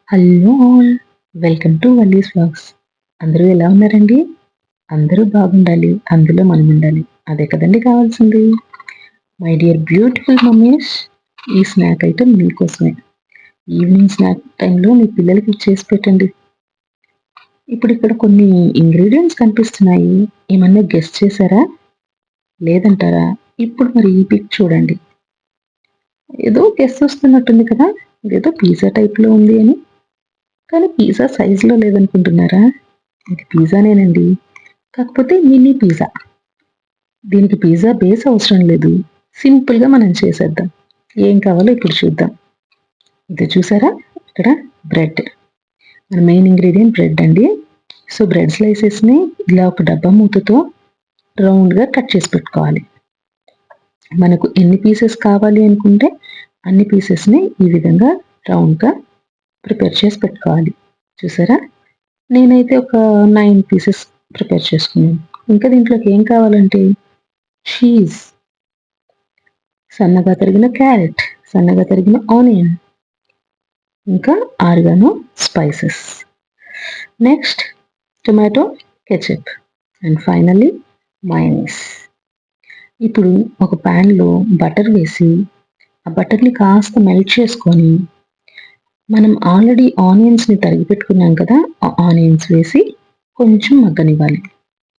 Hello all! Welcome to Valli's vlogs. అందరూ ఎలా ఉన్నారండి? అందరూ బాగుండాలి. అందులో మనం ఉండాలి. అదే కదండీ కావాల్సింది. మై డియర్ బ్యూటిఫుల్ మమ్మీస్, ఈ స్నాక్ ఐటెమ్ మీకోసమే. ఈవినింగ్ స్నాక్ టైంలో మీ పిల్లలకి చేసి పెట్టండి. ఇప్పుడు ఇక్కడ కొన్ని ఇంగ్రీడియెంట్స్ కనిపిస్తున్నాయి. ఏమన్నా గెస్ చేశారా? లేదంటారా? ఇప్పుడు మరి ఈ పిక్ చూడండి. ఏదో గెస్ వస్తున్నట్టుంది కదా! ఇదేదో పిజ్జా టైప్‌లో ఉంది అని. కానీ పిజ్జా సైజులో లేదనుకుంటున్నారా? ఇది పిజ్జానేనండి. కాకపోతే మినీ పిజ్జా. దీనికి పిజ్జా బేస్ అవసరం లేదు. సింపుల్‌గా మనం చేసేద్దాం. ఏం కావాలో ఇప్పుడు చూద్దాం. ఇది చూసారా? ఇక్కడ బ్రెడ్. మన మెయిన్ ఇంగ్రీడియెంట్ బ్రెడ్ అండి. సో, బ్రెడ్ స్లైసెస్‌ని ఇలా ఒక డబ్బా మూతతో రౌండ్‌గా కట్ చేసి పెట్టుకోవాలి. మనకు ఎన్ని పీసెస్ కావాలి అనుకుంటే అన్ని పీసెస్‌ని ఈ విధంగా రౌండ్‌గా ప్రిపేర్ చేసి పెట్టుకోవాలి. చూసారా? నేనైతే ఒక 9 పీసెస్ ప్రిపేర్ చేసుకున్నాను. ఇంకా దీంట్లోకి ఏం కావాలంటే చీజ్, సన్నగా తరిగిన క్యారెట్, సన్నగా తరిగిన ఆనియన్, ఇంకా oregano spices. Next tomato ketchup and finally mayonnaise. ఇప్పుడు ఒక ప్యాన్‌లో బటర్ వేసి, ఆ బటర్‌ని కాస్త మెల్ట్ చేసుకొని, మనం ఆల్రెడీ ఆనియన్స్‌ని తరిగి పెట్టుకున్నాం కదా! ఆ ఆనియన్స్ వేసి కొంచెం మగ్గనివ్వాలి.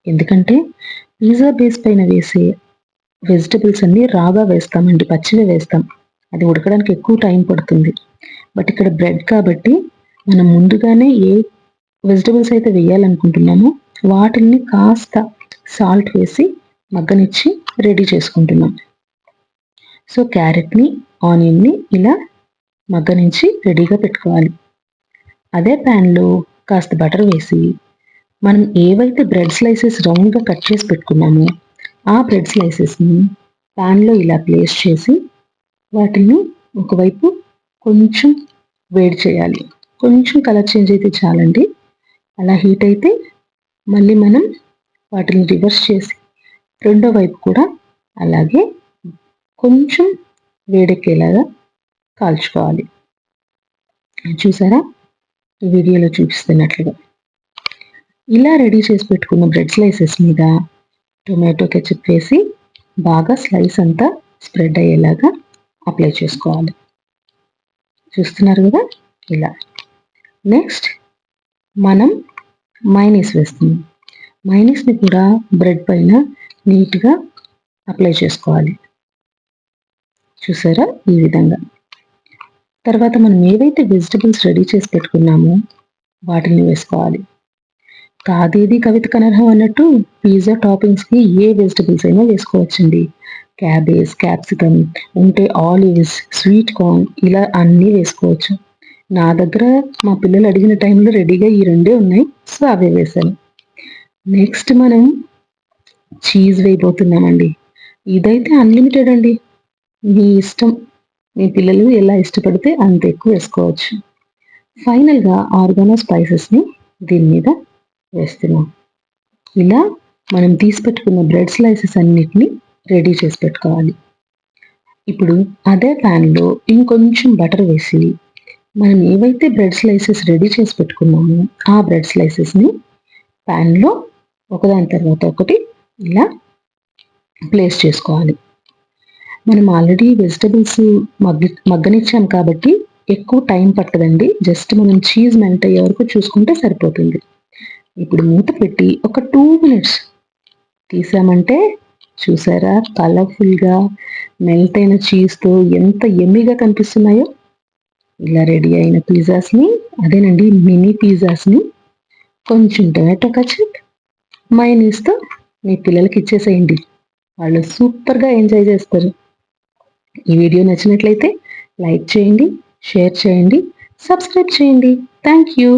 ఎందుకంటే పిజ్జా బేస్ పైన వేసే వెజిటబుల్స్ అన్నీ రాగా వేస్తామండి. పచ్చివే వేస్తాం. అది ఉడకడానికి ఎక్కువ టైం పడుతుంది. బట్ ఇక్కడ బ్రెడ్ కాబట్టి మనం ముందుగానే ఏ వెజిటబుల్స్ అయితే వేయాలనుకుంటున్నామో వాటిల్ని కాస్త సాల్ట్ వేసి మగ్గనిచ్చి రెడీ చేసుకుంటున్నాం. సో, క్యారెట్‌ని, ఆనియన్‌ని ఇలా మగ్గనించి రెడీగా పెట్టుకోవాలి. అదే ప్యాన్‌లో కాస్త బటర్ వేసి, మనం ఏవైతే బ్రెడ్ స్లైసెస్ రౌండ్‌గా కట్ చేసి పెట్టుకున్నామో, ఆ బ్రెడ్ స్లైసెస్‌ని ప్యాన్‌లో ఇలా ప్లేస్ చేసి, వాటిని ఒకవైపు కొంచెం వేడి చేయాలి. కొంచెం కలర్ చేంజ్ అయితే చాలండి. అలా హీట్ అయితే మళ్ళీ మనం వాటిని రివర్స్ చేసి, రెండో వైపు కూడా అలాగే కొంచెం వేడెక్కేలాగా కాల్చుకోవాలి. చూసారా? ఈ వీడియోలో చూపిస్తున్నట్లుగా. ఇలా రెడీ చేసి పెట్టుకున్న బ్రెడ్ స్లైసెస్ మీద టొమాటో కెచప్ వేసి బాగా స్లైస్ అంతా స్ప్రెడ్ అయ్యేలాగా అప్లై చేసుకోవాలి. చూస్తున్నారు కదా? ఇలా. నెక్స్ట్ మనం మయోనీస్ వేస్తున్నాం. మయోనీస్‌ని కూడా బ్రెడ్ పైన నీట్‌గా అప్లై చేసుకోవాలి. చూసారా? ఈ విధంగా. తర్వాత మనం ఏవైతే వెజిటబుల్స్ రెడీ చేసి పెట్టుకున్నామో వాటిని వేసుకోవాలి. కాదేది కవితకు అనర్హం అన్నట్టు పిజ్జా టాపింగ్స్‌కి ఏ వెజిటబుల్స్ అయినా వేసుకోవచ్చండి. క్యాబేజ్, క్యాప్సికమ్, ఉంటే ఆలివ్స్, స్వీట్ కార్న్ ఇలా అన్నీ వేసుకోవచ్చు. నా దగ్గర మా పిల్లలు అడిగిన టైంలో రెడీగా ఈ రెండే ఉన్నాయి. సో, అవే వేశాను. నెక్స్ట్ మనం చీజ్ వేయబోతున్నామండి. ఇదైతే అన్‌లిమిటెడ్ అండి. మీ ఇష్టం. మీ పిల్లలు ఎలా ఇష్టపడితే అంత ఎక్కువ వేసుకోవచ్చు. ఫైనల్‌గా ఆరిగానో స్పైసెస్‌ని దీని మీద వేస్తున్నాం. ఇలా మనం తీసి పెట్టుకున్న బ్రెడ్ స్లైసెస్ అన్నిటిని రెడీ చేసి పెట్టుకోవాలి. ఇప్పుడు అదే ప్యాన్‌లో ఇంకొంచెం బటర్ వేసి, మనం ఏవైతే బ్రెడ్ స్లైసెస్ రెడీ చేసి పెట్టుకున్నామో, ఆ బ్రెడ్ స్లైసెస్‌ని ప్యాన్‌లో ఒకదాని తర్వాత ఒకటి ఇలా ప్లేస్ చేసుకోవాలి. మనం ఆల్రెడీ వెజిటబుల్స్ మగ్గనిచ్చాం కాబట్టి ఎక్కువ టైం పట్టదండి. జస్ట్ మనం చీజ్ మెల్ట్ అయ్యే వరకు చూసుకుంటే సరిపోతుంది. ఇప్పుడు మూత పెట్టి ఒక 2 మినిట్స్ తీసామంటే చూసారా? కలర్‌ఫుల్‌గా మెల్ట్ అయిన చీజ్‌తో ఎంత యమ్మీగా కనిపిస్తున్నాయో. ఇలా రెడీ అయిన పిజ్జాస్‌ని, అదేనండి మినీ పిజ్జాస్‌ని కొంచెం టొమాటో కెచప్, మయోనీస్‌తో మీ పిల్లలకి ఇచ్చేసేయండి. వాళ్ళు సూపర్‌గా ఎంజాయ్ చేస్తారు. ఈ వీడియో నచ్చినట్లయితే లైక్ చేయండి, షేర్ చేయండి, సబ్స్క్రైబ్ చేయండి. Thank you.